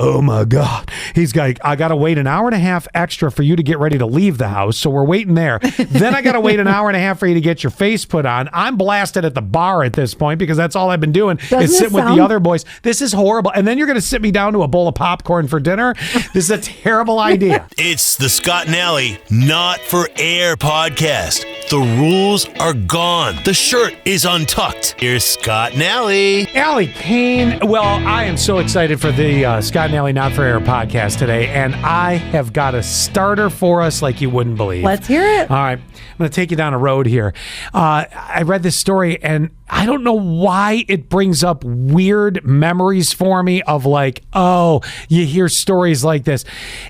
oh my God. He's like, I got to wait an hour and a half extra for you to get ready to leave the house. So we're waiting there. Then I got to wait an hour and a half for you to get your face put on. I'm blasted at the bar at this point because that's all I've been doing is sitting with the other boys. This is horrible. And then you're going to sit me down to a bowl of popcorn for dinner. This is a terrible idea. It's the Scott and Allie Not for Air podcast. The rules are gone. The shirt is untucked. Here's Scott and Allie. Allie Payne. Well, I am so excited for the Scott and Allie Not for Air podcast today, and I have got a starter for us like you wouldn't believe. Let's hear it. All right. I'm going to take you down a road here. I read this story, and I don't know why it brings up weird memories for me of like, oh, you hear stories like this.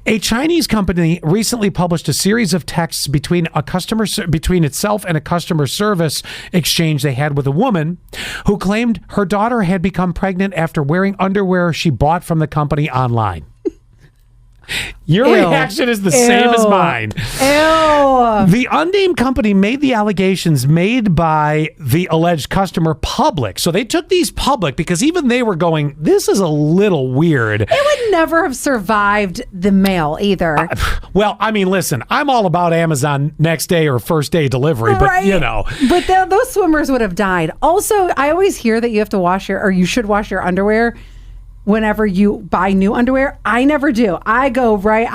A Chinese company recently published a series of texts between itself and a customer service exchange they had with a woman who claimed her daughter had become pregnant after wearing underwear she bought from the company online. Your reaction is the same as mine. Ew. The unnamed company made the allegations made by the alleged customer public. So they took these public because even they were going, this is a little weird. It would never have survived the mail either. Well, I mean, listen, I'm all about Amazon next day or first day delivery, but you know. But those swimmers would have died. Also, I always hear that you have to wash you should wash your underwear whenever you buy new underwear. I never do. I go right.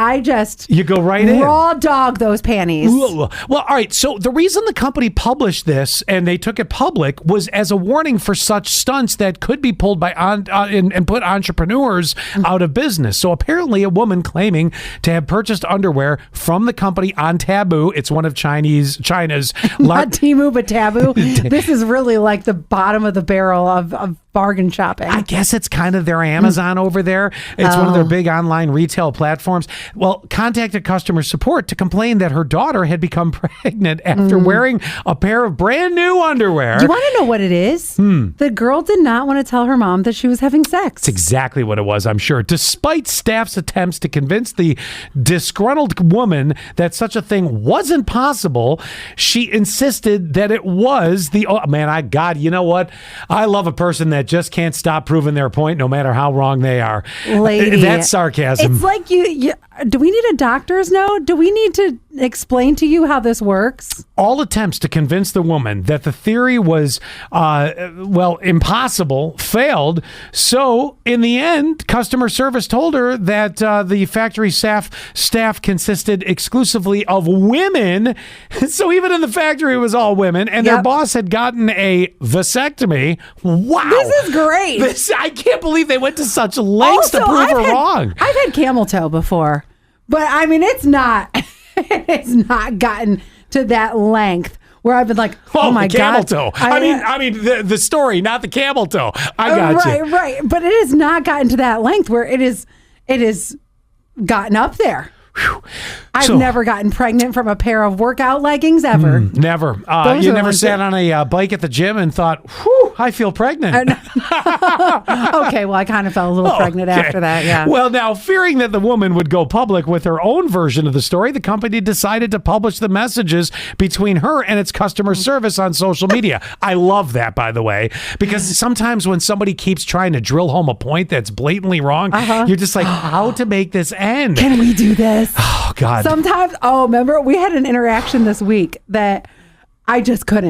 You go right in. Raw dog those panties. Well, all right. So the reason the company published this and they took it public was as a warning for such stunts that could be pulled by and put entrepreneurs out of business. So apparently a woman claiming to have purchased underwear from the company on Taboo. It's one of China's not Temu, but Taboo. This is really like the bottom of the barrel of bargain shopping. I guess it's kind of their Amazon over there. It's one of their big online retail platforms. Well, contacted customer support to complain that her daughter had become pregnant after wearing a pair of brand new underwear. Do you want to know what it is? The girl did not want to tell her mom that she was having sex. That's exactly what it was, I'm sure. Despite staff's attempts to convince the disgruntled woman that such a thing wasn't possible, she insisted that it was you know what? I love a person that just can't stop proving their point no matter how wrong they are. Lady, that's sarcasm. It's like you do we need a doctor's note? Do we need to explain to you how this works? All attempts to convince the woman that the theory was, impossible failed. So in the end, customer service told her that the factory staff consisted exclusively of women. So even in the factory, it was all women. And their boss had gotten a vasectomy. Wow. This is great. I can't believe they went to such lengths to prove her wrong. I've had camel toe before, but I mean, it's not gotten to that length where I've been like, oh my camel God. Toe. I mean the story, not the camel toe. I got you. Right. But it has not gotten to that length where it is gotten up there. I've never gotten pregnant from a pair of workout leggings ever. Never. You never sat on a bike at the gym and thought, whew, I feel pregnant. Okay, well, I kind of felt a little pregnant after that, yeah. Well, now, fearing that the woman would go public with her own version of the story, the company decided to publish the messages between her and its customer service on social media. I love that, by the way, because sometimes when somebody keeps trying to drill home a point that's blatantly wrong, you're just like, how to make this end? Can we do this? Oh, God. Sometimes, remember, we had an interaction this week that I just could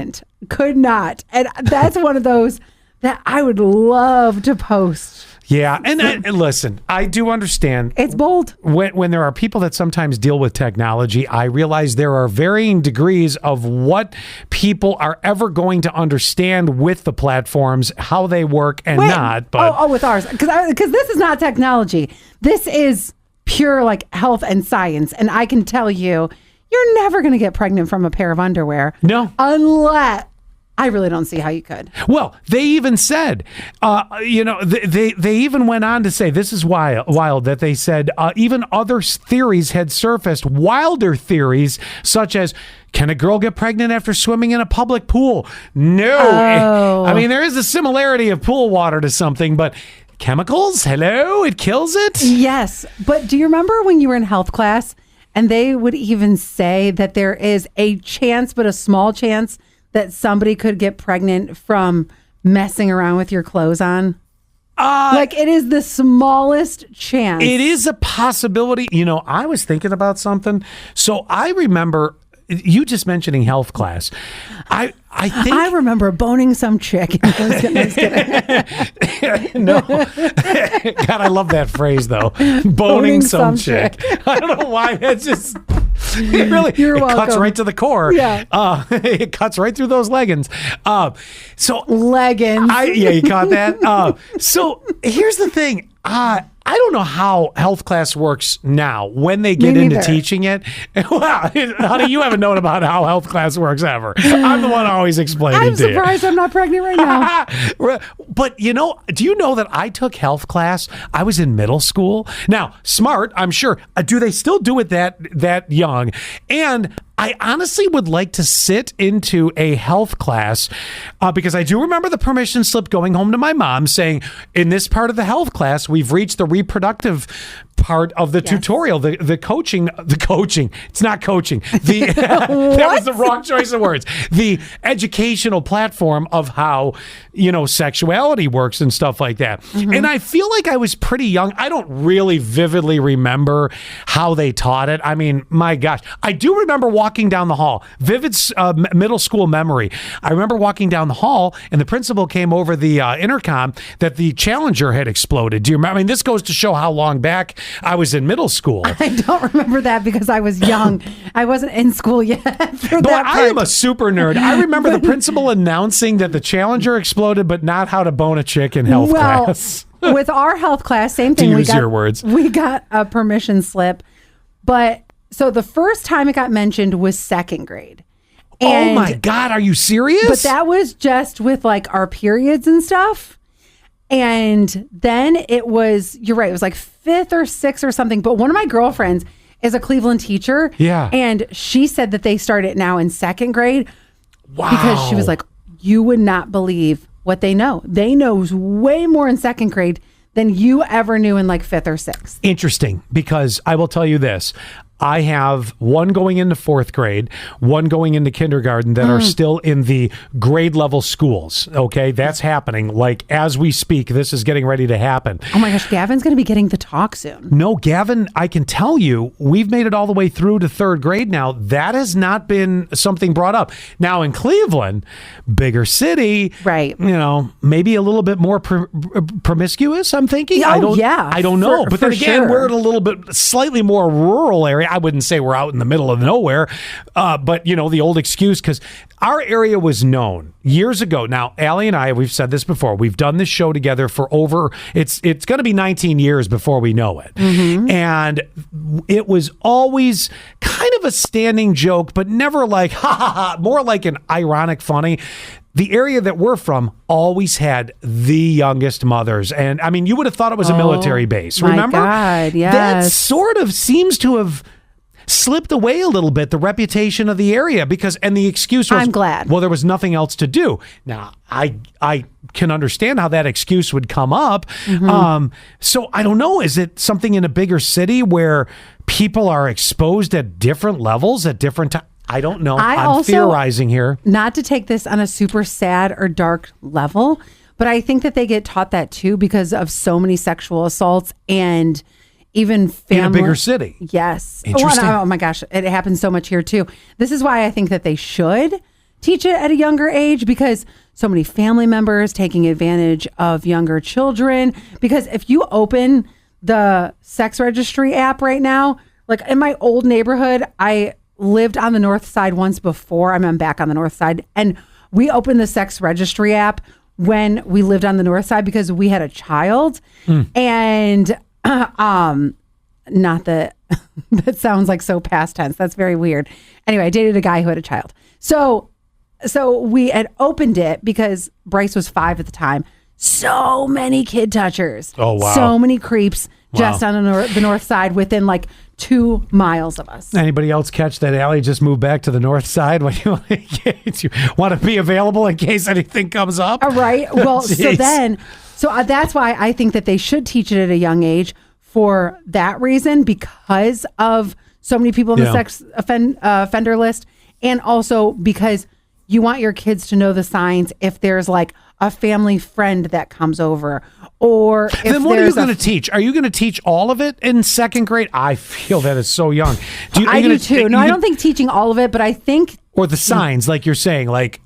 not. And that's one of those that I would love to post. Yeah, and listen, I do understand. It's bold. When there are people that sometimes deal with technology, I realize there are varying degrees of what people are ever going to understand with the platforms, how they work and not. But with ours. Because this is not technology. This is pure like health and science. And I can tell you're never going to get pregnant from a pair of underwear. No. Unless, I really don't see how you could. Well, they even said, they even went on to say, this is wild that they said even other theories had surfaced, wilder theories such as, can a girl get pregnant after swimming in a public pool? No. Oh. I mean, there is a similarity of pool water to something, but chemicals? Hello? It kills it? Yes. But do you remember when you were in health class and they would even say that there is a chance, but a small chance, that somebody could get pregnant from messing around with your clothes on? Like it is the smallest chance. It is a possibility. You know, I was thinking about something. So I remember you just mentioning health class. I think I remember boning some chick. I was kidding. No. God, I love that phrase though. Boning some chick. I don't know why. That's just it really cuts right to the core. Yeah. It cuts right through those leggings. So leggings. You caught that? So here's the thing. I don't know how health class works now when they get into teaching it. Wow, honey, you haven't known about how health class works ever. I'm the one always explaining to you. I'm surprised I'm not pregnant right now. But you know, do you know that I took health class? I was in middle school. Now, smart, I'm sure. Do they still do it that young? And I honestly would like to sit into a health class because I do remember the permission slip going home to my mom saying, in this part of the health class, we've reached the reproductive part of the tutorial, the coaching. It's not coaching. That was the wrong choice of words. The educational platform of how, sexuality works and stuff like that. Mm-hmm. And I feel like I was pretty young. I don't really vividly remember how they taught it. I mean, my gosh, I do remember walking down the hall. Vivid middle school memory. I remember walking down the hall and the principal came over the intercom that the Challenger had exploded. Do you remember? I mean, this goes to show how long back I was in middle school. I don't remember that because I was young. I wasn't in school yet. I am a super nerd. I remember the principal announcing that the Challenger exploded, but not how to bone a chick in health class. With our health class, same thing. To use your words. We got a permission slip. But so the first time it got mentioned was second grade. And, oh my God, are you serious? But that was just with like our periods and stuff. And then it was, you're right, it was like 5th or 6th or something. But one of my girlfriends is a Cleveland teacher. Yeah. And she said that they start it now in second grade. Wow. Because she was like, you would not believe what they know. They know way more in second grade than you ever knew in like 5th or 6th. Interesting, because I will tell you this. I have one going into 4th grade, one going into kindergarten that are still in the grade level schools. Okay, that's happening. Like as we speak, this is getting ready to happen. Oh my gosh, Gavin's going to be getting the talk soon. No, Gavin, I can tell you, we've made it all the way through to 3rd grade now. That has not been something brought up. Now in Cleveland, bigger city, right? Maybe a little bit more promiscuous. I'm thinking. I don't know. But then again, we're in a little bit slightly more rural area. I wouldn't say we're out in the middle of nowhere, but the old excuse, because our area was known years ago. Now, Allie and I, we've said this before, we've done this show together for it's going to be 19 years before we know it. Mm-hmm. And it was always kind of a standing joke, but never like, ha ha ha, more like an ironic funny. The area that we're from always had the youngest mothers. And I mean, you would have thought it was a military base. Remember? God, yes. That sort of seems to have slipped away a little bit, the reputation of the area, and the excuse was, I'm glad. Well, there was nothing else to do. Now, I can understand how that excuse would come up. Mm-hmm. So I don't know. Is it something in a bigger city where people are exposed at different levels at different times? I don't know. I'm theorizing here. Not to take this on a super sad or dark level, but I think that they get taught that too because of so many sexual assaults and even family. In a bigger city. Yes. Interesting. Oh my gosh. It happens so much here too. This is why I think that they should teach it at a younger age, because so many family members taking advantage of younger children. Because if you open the sex registry app right now, like in my old neighborhood, I lived on the north side once before. I'm back on the north side. And we opened the sex registry app when we lived on the north side because we had a child. And not that that sounds like so past tense. That's very weird. Anyway, I dated a guy who had a child. So we had opened it because Bryce was 5 at the time. So many kid touchers. Oh, wow. So many creeps just on the north side within like 2 miles of us. Anybody else catch that Allie just moved back to the north side? What you want to be available in case anything comes up? All right. Well, so that's why I think that they should teach it at a young age for that reason, because of so many people in the sex offender list, and also because you want your kids to know the signs if there's like a family friend that comes over, or if then what are you there's going to teach? Are you going to teach all of it in second grade? I feel that is so young. I do too. No, I don't think teaching all of it, but I think or the signs, like you're saying, like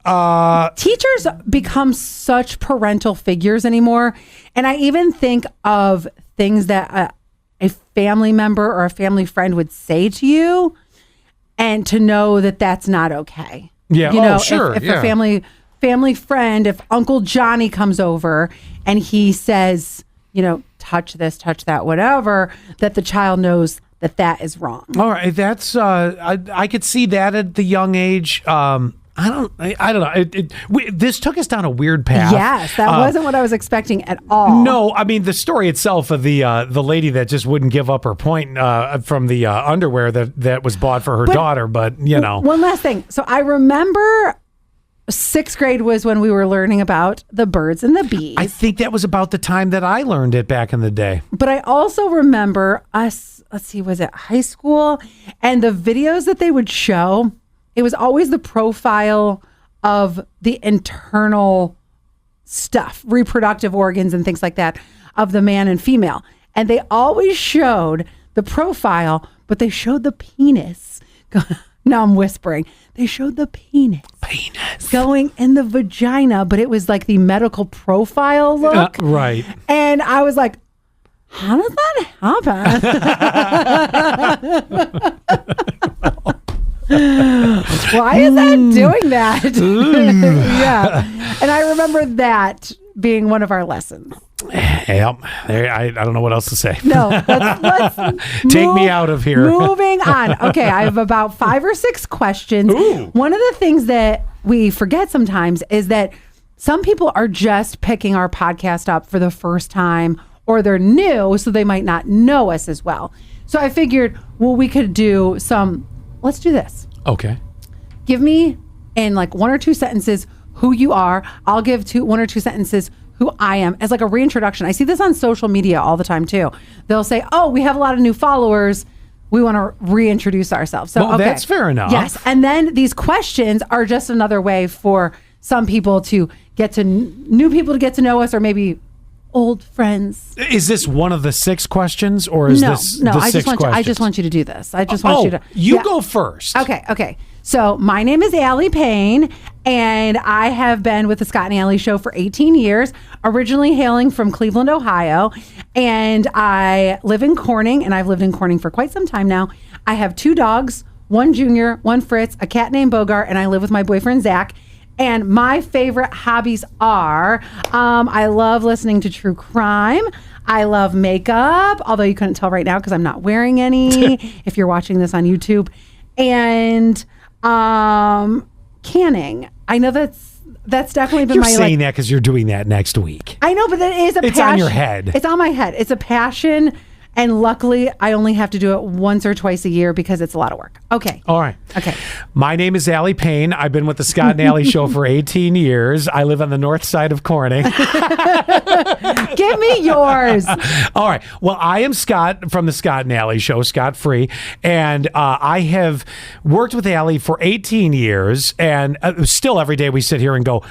teachers become such parental figures anymore, and I even think of things that a family member or a family friend would say to you, and to know that that's not okay. Yeah. You know, sure. If a family friend, if Uncle Johnny comes over and he says, you know, touch this, touch that, whatever, that the child knows that is wrong. All right, that's I could see that at the young age. I don't know. This took us down a weird path. Yes, that wasn't what I was expecting at all. No, I mean the story itself of the lady that just wouldn't give up her point from the underwear that was bought for her daughter. But you know, one last thing. So I remember 6th grade was when we were learning about the birds and the bees. I think that was about the time that I learned it back in the day. But I also remember us. Let's see, was it high school? And the videos that they would show, it was always the profile of the internal stuff, reproductive organs and things like that of the man and female. And they always showed the profile, but they showed the penis. Now I'm whispering. They showed the penis going in the vagina, but it was like the medical profile look. Right. And I was like, how does that happen? Why is that doing that? Yeah. And I remember that being one of our lessons. Yep. I don't know what else to say. No, let's take me out of here. Moving on. Okay, I have about 5 or 6 questions. Ooh. One of the things that we forget sometimes is that some people are just picking our podcast up for the first time, or they're new, so they might not know us as well. So I figured, well, we could do let's do this. Okay. Give me in like 1 or 2 sentences who you are. I'll give 1 or 2 sentences who I am as like a reintroduction. I see this on social media all the time too. They'll say, oh, we have a lot of new followers. We want to reintroduce ourselves. So well, that's fair enough. Yes. And then these questions are just another way for some people to get to new people to get to know us, or maybe old friends. Is this one of the 6 questions, or is this the 6 questions? I just want you to do this. I just want you to. You go first. Okay. So my name is Allie Payne, and I have been with the Scott and Allie Show for 18 years, originally hailing from Cleveland, Ohio. And I live in Corning, and I've lived in Corning for quite some time now. I have 2 dogs, one Junior, one Fritz, a cat named Bogart, and I live with my boyfriend, Zach. And my favorite hobbies are, I love listening to true crime. I love makeup, although you couldn't tell right now because I'm not wearing any if you're watching this on YouTube. And canning. I know that's definitely been You're saying that because you're doing that next week. I know, but it is a passion. It's on your head. It's on my head. It's a passion. And luckily, I only have to do it once or twice a year because it's a lot of work. Okay. All right. Okay. My name is Allie Payne. I've been with the Scott and Allie Show for 18 years. I live on the north side of Corning. Give me yours. All right. Well, I am Scott from the Scott and Allie Show, Scott Free. And I have worked with Allie for 18 years. And still every day we sit here and go,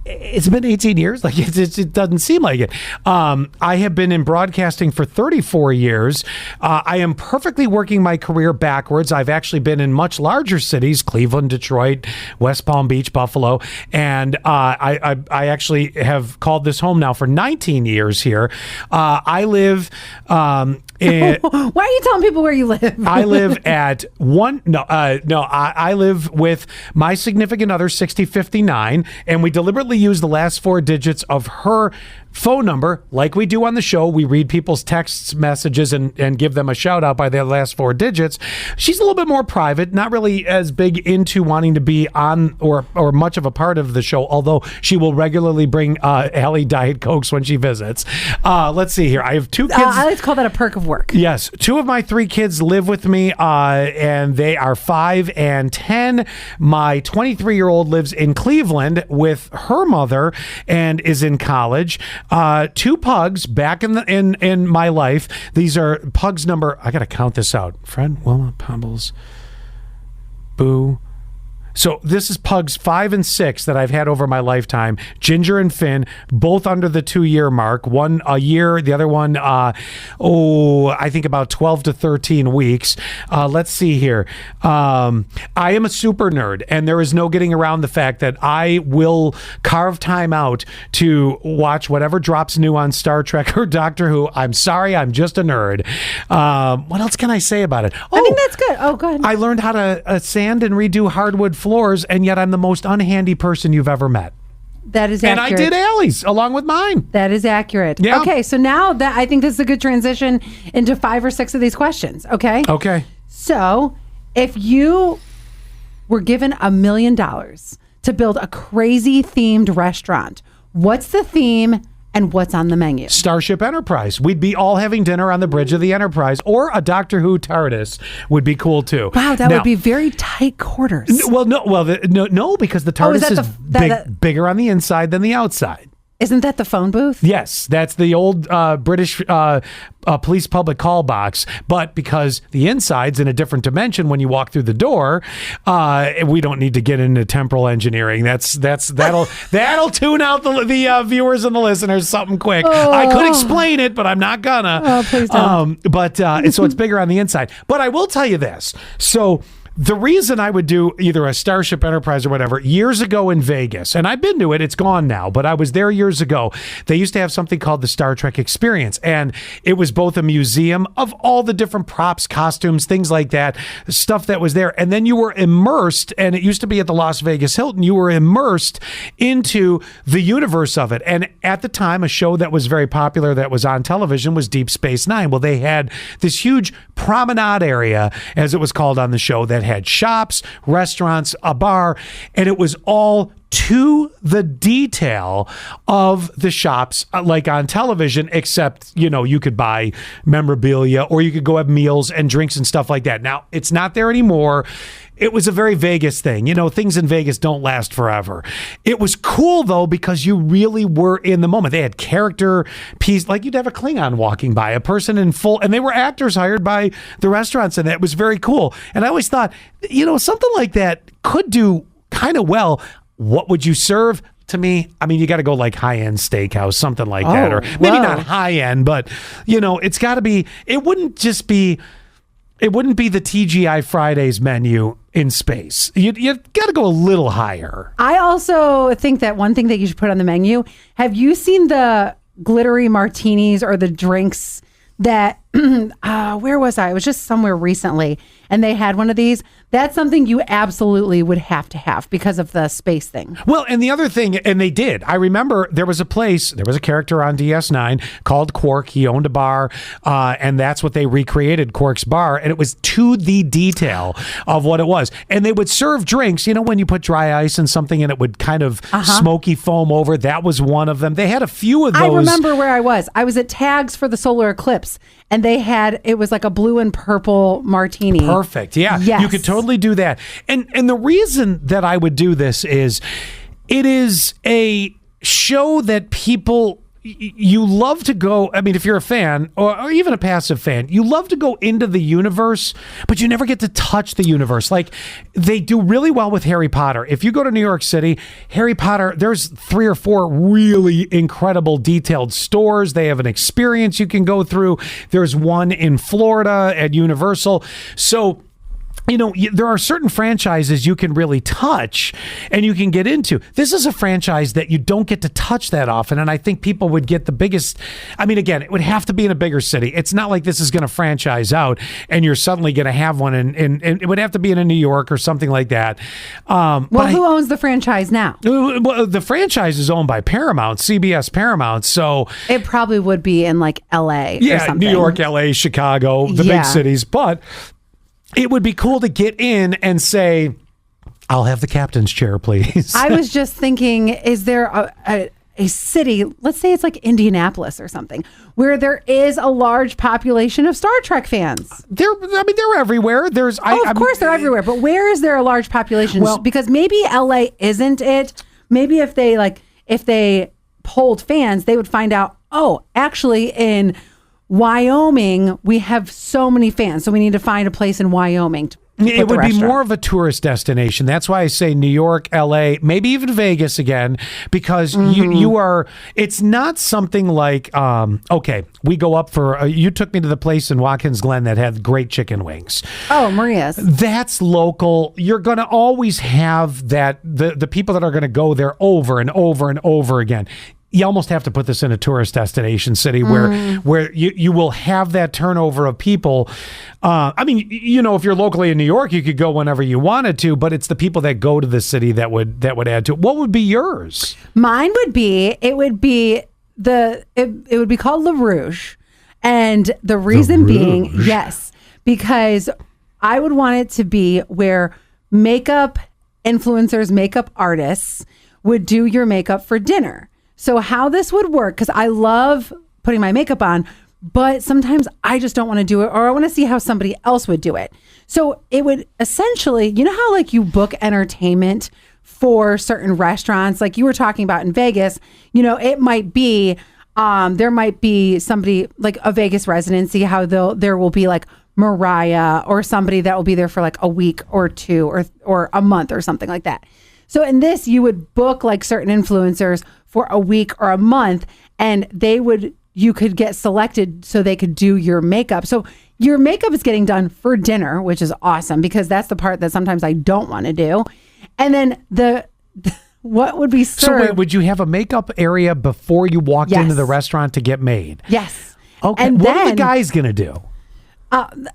it's been 18 years. Like it doesn't seem like it. I have been in broadcasting for 34 years. I am perfectly working my career backwards. I've actually been in much larger cities, Cleveland, Detroit, West Palm Beach, Buffalo. And I actually have called this home now for 19 years here. I live... Why are you telling people where you live? I live at I live with my significant other, 6059, and we deliberately use the last 4 digits of her phone number. Like we do on the show, we read people's text messages and give them a shout out by their last 4 digits. She's a little bit more private, not really as big into wanting to be on or much of a part of the show, although she will regularly bring Allie Diet Cokes when she visits. Let's see here. I have 2 kids. I like to call that a perk of work. Yes. 2 of my 3 kids live with me, and they are 5 and 10. My 23-year-old lives in Cleveland with her mother and is in college. 2 pugs back in my life. These are pugs number, I got to count this out. Fred, Wilma, Pebbles, Boo, So this is pugs 5 and 6 that I've had over my lifetime. Ginger and Finn, both under the 2-year mark. One a year, the other one, I think about 12 to 13 weeks. Let's see here. I am a super nerd, and there is no getting around the fact that I will carve time out to watch whatever drops new on Star Trek or Doctor Who. I'm sorry, I'm just a nerd. What else can I say about it? I think that's good. Oh, go ahead. I learned how to sand and redo hardwood floors, and yet I'm the most unhandy person you've ever met. That is accurate. And I did Allie's along with mine. That is accurate. Yeah. Okay, so now that I think this is a good transition into 5 or 6 of these questions. Okay. Okay. So if you were given $1 million to build a crazy themed restaurant, what's the theme and what's on the menu? Starship Enterprise. We'd be all having dinner on the bridge of the Enterprise, or a Doctor Who TARDIS would be cool too. Wow, that would be very tight quarters. No, because the TARDIS is bigger on the inside than the outside. Isn't that the phone booth? Yes, that's the old British police public call box. But because the inside's in a different dimension when you walk through the door, we don't need to get into temporal engineering. That'll tune out the viewers and the listeners something quick. Oh. I could explain it, but I'm not gonna. Oh, please don't. So it's bigger on the inside. But I will tell you this. So the reason I would do either a Starship Enterprise or whatever, years ago in Vegas, and I've been to it, it's gone now, but I was there years ago. They used to have something called the Star Trek Experience, and it was both a museum of all the different props, costumes, things like that, stuff that was there. And then you were immersed, and it used to be at the Las Vegas Hilton, you were immersed into the universe of it. And at the time, a show that was very popular that was on television was Deep Space Nine. Well, they had this huge promenade area, as it was called on the show, that had shops, restaurants, a bar, and it was all to the detail of the shops, like on television, except, you could buy memorabilia or you could go have meals and drinks and stuff like that. Now, it's not there anymore. It was a very Vegas thing. Things in Vegas don't last forever. It was cool, though, because you really were in the moment. They had character piece, like you'd have a Klingon walking by, a person in full, and they were actors hired by the restaurants, and it was very cool. And I always thought, something like that could do kind of well. What would you serve? To me, you got to go like high-end steakhouse, something like that, or maybe not high-end, but it's got to be. It wouldn't be the TGI Fridays menu in space. You got to go a little higher. I also think that one thing that you should put on the menu. Have you seen the glittery martinis or the drinks that? Where was I? It was just somewhere recently, and they had one of these. That's something you absolutely would have to have because of the space thing. Well, and the other thing, and they did. I remember there was a character on DS9 called Quark. He owned a bar, and that's what they recreated, Quark's bar, and it was to the detail of what it was. And they would serve drinks, when you put dry ice in something and it would kind of smoky foam over. That was one of them. They had a few of those. I remember where I was. I was at Tags for the solar eclipse, and it was like a blue and purple martini. Perfect. Yeah. Yes. You could totally do that. And the reason that I would do this is it is a show that people, you love to go. If you're a fan or even a passive fan, you love to go into the universe, but you never get to touch the universe. Like they do really well with Harry Potter. If you go to New York City, Harry Potter, there's 3 or 4 really incredible detailed stores. They have an experience you can go through. There's one in Florida at Universal. So there are certain franchises you can really touch and you can get into. This is a franchise that you don't get to touch that often, and I think people would get the biggest. Again, it would have to be in a bigger city. It's not like this is going to franchise out and you're suddenly going to have one and it would have to be in New York or something like that. Who owns the franchise now? Well, the franchise is owned by Paramount, CBS Paramount, so it probably would be in like LA or something. New York, LA, Chicago, the big cities, but it would be cool to get in and say, I'll have the captain's chair, please. I was just thinking, is there a city, let's say it's like Indianapolis or something, where there is a large population of Star Trek fans? They're everywhere. Of course they're everywhere, but where is there a large population? Well, because maybe LA isn't it. Maybe if they polled fans, they would find out, actually in Wyoming, we have so many fans, so we need to find a place in Wyoming It would be more of a tourist destination. That's why I say New York, LA, maybe even Vegas again, because you are, it's not something like, okay, we go up for, you took me to the place in Watkins Glen that had great chicken wings. Oh, Maria's. That's local. You're going to always have that, the people that are going to go there over and over and over again. You almost have to put this in a tourist destination city where you will have that turnover of people. I mean, if you're locally in New York, you could go whenever you wanted to, but it's the people that go to the city that would add to it. What would be yours? Mine would be, it would be called Le Rouge. And the reason being, yes, because I would want it to be where makeup influencers, makeup artists would do your makeup for dinner. So how this would work, because I love putting my makeup on, but sometimes I just don't want to do it, or I want to see how somebody else would do it. So it would essentially, you know how like you book entertainment for certain restaurants, like you were talking about in Vegas, it might be, there might be somebody like a Vegas residency, how there will be like Mariah or somebody that will be there for like a week or two or a month or something like that. So in this, you would book like certain influencers for a week or a month, and you could get selected so they could do your makeup. So your makeup is getting done for dinner, which is awesome because that's the part that sometimes I don't want to do. And then what would be served? So wait, would you have a makeup area before you walked into the restaurant to get made? Yes. Okay. And what are the guys going to do?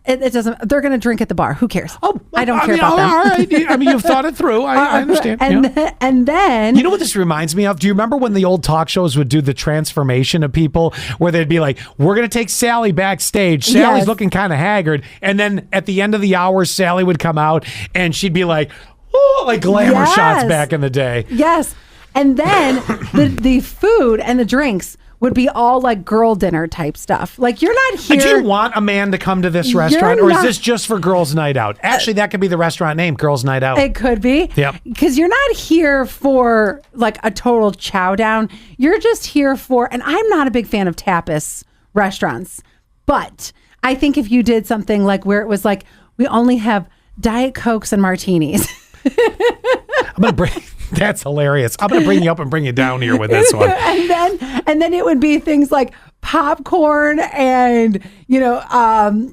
It doesn't. They're going to drink at the bar. Who cares? Oh, I don't care about them. All right. I mean, you've thought it through. I understand. And then, you know what this reminds me of? Do you remember when the old talk shows would do the transformation of people, where they'd be like, "We're going to take Sally backstage. Sally's looking kind of haggard," and then at the end of the hour, Sally would come out and she'd be like, "Oh, like glamour shots back in the day." Yes, and then the food and the drinks would be all like girl dinner type stuff. Like you're not here. Do you want a man to come to this restaurant, or is this just for girls' night out? Actually, that could be the restaurant name, Girls' Night Out. It could be. Yep. Because you're not here for like a total chow down. You're just here for, and I'm not a big fan of tapas restaurants, but I think if you did something like where it was like, we only have Diet Cokes and martinis. I'm going to bring... That's hilarious. I'm going to bring you up and bring you down here with this one. and then it would be things like popcorn and,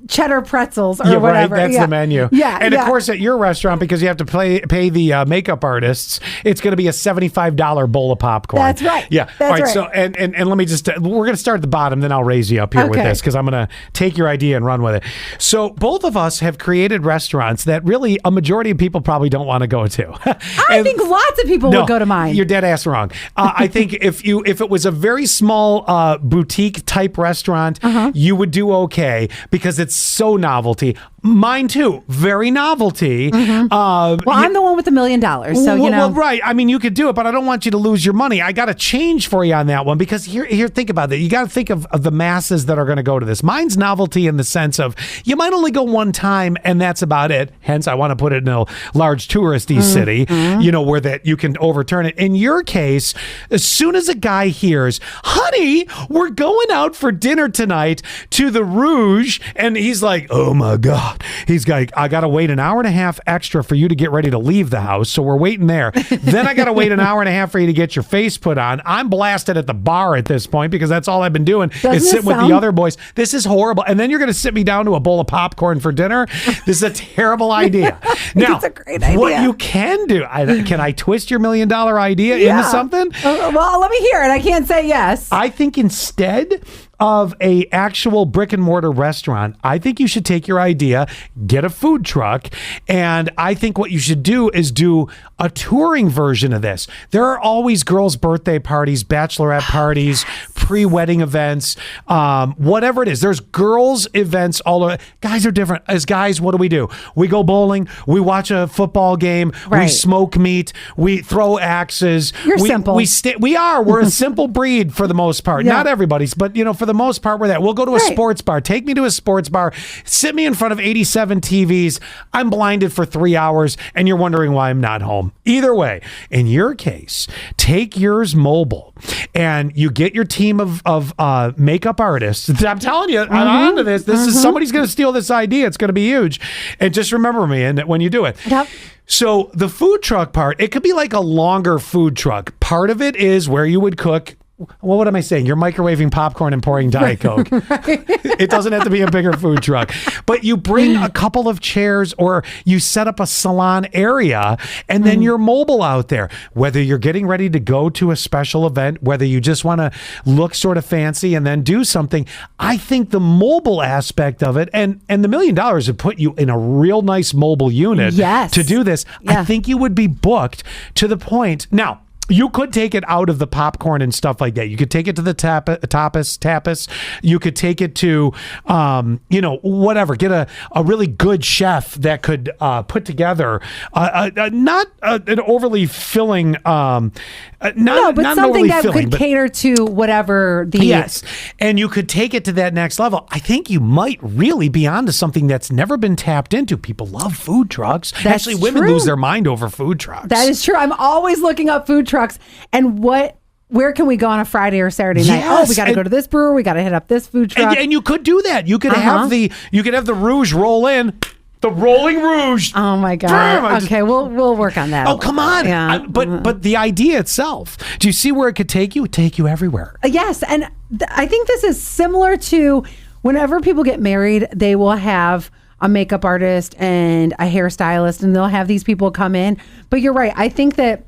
cheddar pretzels or whatever. Right. That's the menu. Yeah. And of course, at your restaurant, because you have to pay the makeup artists, it's going to be a $75 bowl of popcorn. That's right. Yeah. That's all right. right. So, and let me just, we're going to start at the bottom, then I'll raise you up here with this, because I'm going to take your idea and run with it. So both of us have created restaurants that really a majority of people probably don't want to go to. I think lots of people would go to mine. You're dead ass wrong. I think if it was a very small boutique type restaurant, you would do okay because it's so novelty. Mine too, very novelty. Well, I'm the one with $1 million, so Well, right. I mean, you could do it, but I don't want you to lose your money. I got to change for you on that one because here, think about it. You got to think of the masses that are going to go to this. Mine's novelty in the sense of you might only go one time, and that's about it. Hence, I want to put it in a large touristy city, where that you can overturn it. In your case, as soon as a guy hears, "Honey, we're going out for dinner tonight to the Rouge," and he's like, "Oh my God." He's like, "I got to wait an hour and a half extra for you to get ready to leave the house. So we're waiting there. Then I got to wait an hour and a half for you to get your face put on." I'm blasted at the bar at this point because that's all I've been doing is sitting with the other boys. This is horrible. And then you're going to sit me down to a bowl of popcorn for dinner. This is a terrible idea. Now, it's a great idea. What you can do, can I twist your $1 million idea into something? Well, let me hear it. I can't say yes. I think instead of a actual brick and mortar restaurant, I think you should take your idea, get a food truck, and I think what you should do is do a touring version of this. There are always girls' birthday parties, bachelorette parties, pre-wedding events, whatever it is. There's girls' events all over. Guys are different. As guys, what do? We go bowling, we watch a football game, we smoke meat, we throw axes. You're simple. We're a simple breed for the most part. Not everybody's, but for the the most part, we're that. We'll go to a sports bar. Take me to a sports bar. Sit me in front of 87 TVs. I'm blinded for 3 hours, and you're wondering why I'm not home. Either way, in your case, take yours mobile, and you get your team of makeup artists. I'm telling you, I'm onto this. This is somebody's going to steal this idea. It's going to be huge. And just remember me and when you do it. Yep. So the food truck part, it could be like a longer food truck. Part of it is where you would cook. Well, what am I saying? You're microwaving popcorn and pouring Diet Coke. It doesn't have to be a bigger food truck. But you bring a couple of chairs or you set up a salon area and then you're mobile out there. Whether you're getting ready to go to a special event, whether you just want to look sort of fancy and then do something, I think the mobile aspect of it and the $1 million would put you in a real nice mobile unit to do this. Yeah. I think you would be booked to the point. Now, you could take it out of the popcorn and stuff like that. You could take it to the tapas. You could take it to, whatever. Get a really good chef that could put together not an overly filling, something that could cater to whatever the... Yes, and you could take it to that next level. I think you might really be onto something that's never been tapped into. People love food trucks. That's Actually, women lose their mind over food trucks. That is true. I'm always looking up food trucks and where can we go on a Friday or Saturday night? Oh, we got to go to this brewer. We got to hit up this food truck. And you could do that. You could have the Rouge roll in. The Rolling Rouge. Oh my God. Okay, we'll work on that. Oh, come on. Yeah. But the idea itself, do you see where it could take you? It would take you everywhere. Yes, and I think this is similar to whenever people get married, they will have a makeup artist and a hairstylist, and they'll have these people come in. But you're right. I think that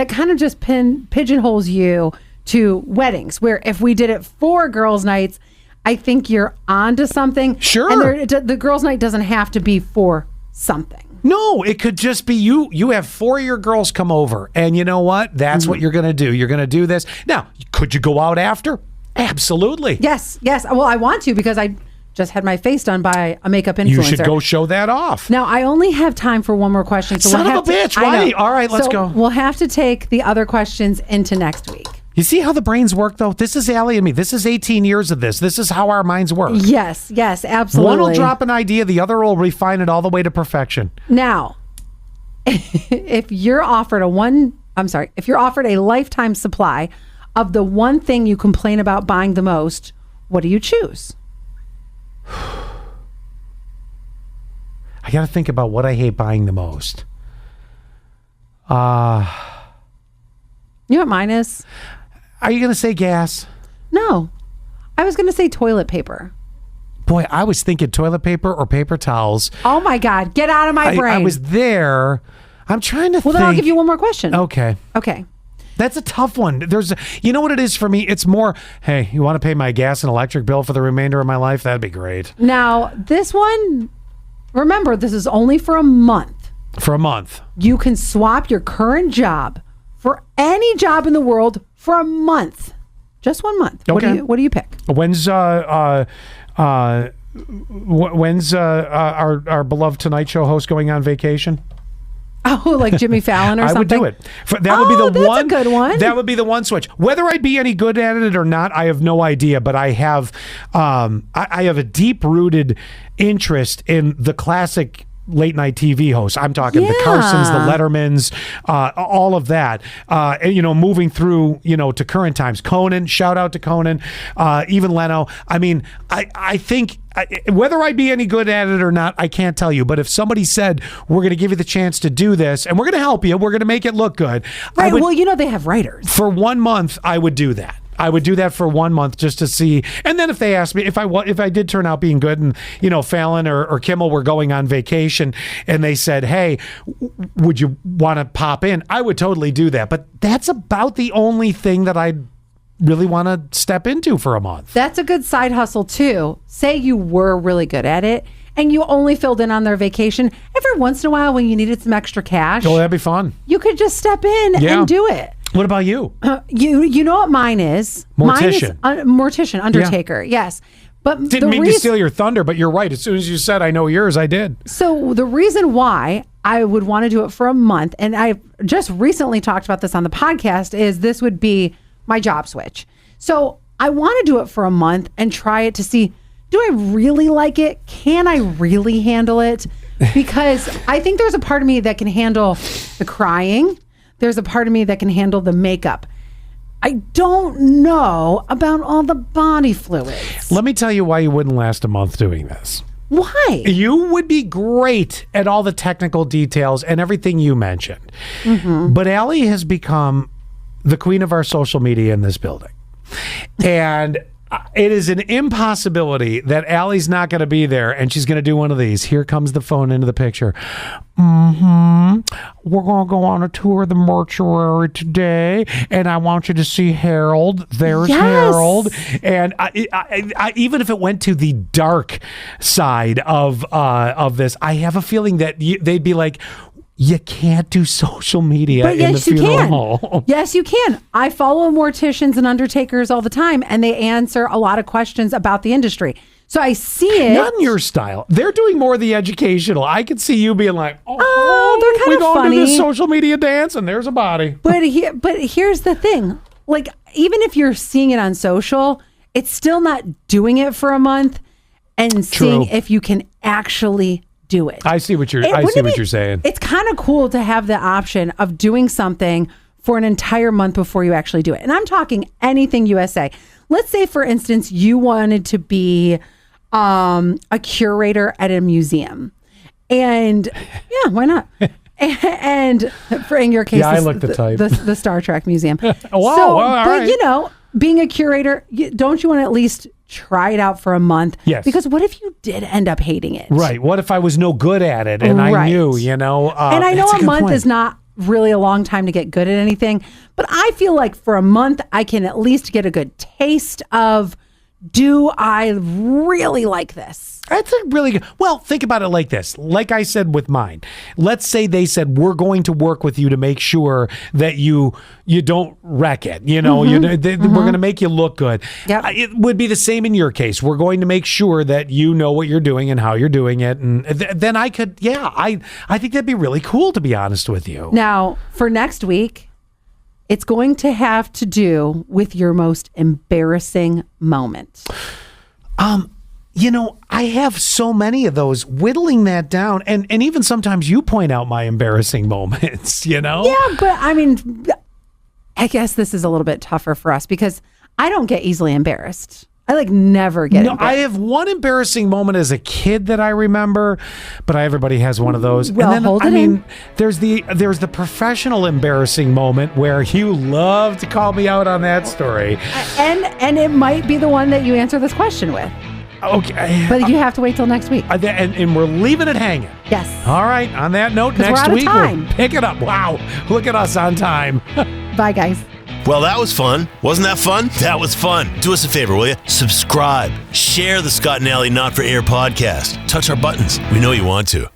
kind of just pigeonholes you to weddings, where if we did it for girls' nights, I think you're onto something. Sure. And the girls' night doesn't have to be for something. No, it could just be you have 4 of your girls come over, and you know what? That's what you're going to do. You're going to do this. Now, could you go out after? Absolutely. Yes. Well, I want to because I just had my face done by a makeup influencer. You should go show that off. Now, I only have time for one more question. So Son of a bitch. Why? All right, let's go. We'll have to take the other questions into next week. You see how the brains work, though? This is Allie and me. This is 18 years of this. This is how our minds work. Yes, absolutely. One will drop an idea. The other will refine it all the way to perfection. Now, if you're offered a lifetime supply of the one thing you complain about buying the most, what do you choose? I got to think about what I hate buying the most. You know what mine is? Are you going to say gas? No. I was going to say toilet paper. Boy, I was thinking toilet paper or paper towels. Oh my God. Get out of my brain. I was there. I'm trying to think. Well, then I'll give you one more question. Okay. That's a tough one. You know what it is for me? It's more, hey, you want to pay my gas and electric bill for the remainder of my life? That'd be great. Now, this one, remember, this is only for a month. For a month. You can swap your current job for any job in the world for a month. Just 1 month. Okay. What do you pick? When's our beloved Tonight Show host going on vacation? Oh, like Jimmy Fallon or something? I would do it. That would be the that's one. A good one. That would be the one switch. Whether I'd be any good at it or not, I have no idea. But I have, I have a deep-rooted interest in the classic late night TV hosts. I'm talking the Carsons, the Lettermans, all of that. Moving through, to current times. Conan, shout out to Conan, even Leno. I mean, I think whether I'd be any good at it or not, I can't tell you. But if somebody said, we're going to give you the chance to do this and we're going to help you, we're going to make it look good. Right. They have writers. For 1 month, I would do that. I would do that for 1 month just to see. And then if they asked me if I did turn out being good and, Fallon or Kimmel were going on vacation and they said, hey, would you want to pop in? I would totally do that. But that's about the only thing that I'd really want to step into for a month. That's a good side hustle too. Say you were really good at it and you only filled in on their vacation. Every once in a while when you needed some extra cash. Oh, that'd be fun. You could just step in and do it. What about you? You know what mine is? Mortician. Mine is mortician, undertaker. Yeah. Yes. But didn't mean to steal your thunder, but you're right. As soon as you said I know yours, I did. So the reason why I would want to do it for a month, and I just recently talked about this on the podcast, is this would be my job switch. So I want to do it for a month and try it to see, do I really like it? Can I really handle it? Because I think there's a part of me that can handle the crying. There's a part of me that can handle the makeup. I don't know about all the body fluids. Let me tell you why you wouldn't last a month doing this. Why? You would be great at all the technical details and everything you mentioned. But Allie has become the queen of our social media in this building. And it is an impossibility that Allie's not going to be there and she's going to do one of these. Here comes the phone into the picture. We're going to go on a tour of the mortuary today, and I want you to see Harold. There's Harold. And I, even if it went to the dark side of this, I have a feeling that they'd be like, you can't do social media in the funeral home. Yes, you can. I follow morticians and undertakers all the time, and they answer a lot of questions about the industry. So I see it. Not in your style. They're doing more of the educational. I could see you being like, they're kind we of going funny. to this social media dance, and there's a body. But here's the thing. Like, even if you're seeing it on social, it's still not doing it for a month and seeing if you can actually do it. I see what you're saying. It's kind of cool to have the option of doing something for an entire month before you actually do it. And I'm talking anything USA. Let's say, for instance, you wanted to be a curator at a museum. And yeah, why not? And for in your case, I look the type. The Star Trek Museum. Wow, so, all but right. you know, being a curator, don't you want to at least try it out for a month? Yes. Because what if you did end up hating it? Right. What if I was no good at it and I knew, and I know that's a month point. is not really a long time to get good at anything, but I feel like for a month I can at least get a good taste of, do I really like this? That's a really good. Well, think about it like this. Like I said with mine, let's say they said, we're going to work with you to make sure that you don't wreck it. You know, we're going to make you look good. Yep. It would be the same in your case. We're going to make sure that you know what you're doing and how you're doing it. And then I could, I think that'd be really cool, to be honest with you. Now, for next week, it's going to have to do with your most embarrassing moment. You know, I have so many of those. Whittling that down, and even sometimes you point out my embarrassing moments, you know? Yeah, but I mean, I guess this is a little bit tougher for us because I don't get easily embarrassed. I never get embarrassed. I have one embarrassing moment as a kid that I remember, but everybody has one of those. Well, and then hold it in. there's the professional embarrassing moment where you love to call me out on that story. And it might be the one that you answer this question with. Okay. But you have to wait till next week. And we're leaving it hanging. Yes. All right. On that note, 'Cause we're next out of week time. we'll pick it up. Wow. Look at us on time. Bye, guys. Well, that was fun. Wasn't that fun? That was fun. Do us a favor, will you? Subscribe. Share the Scott and Allie Not For Air podcast. Touch our buttons. We know you want to.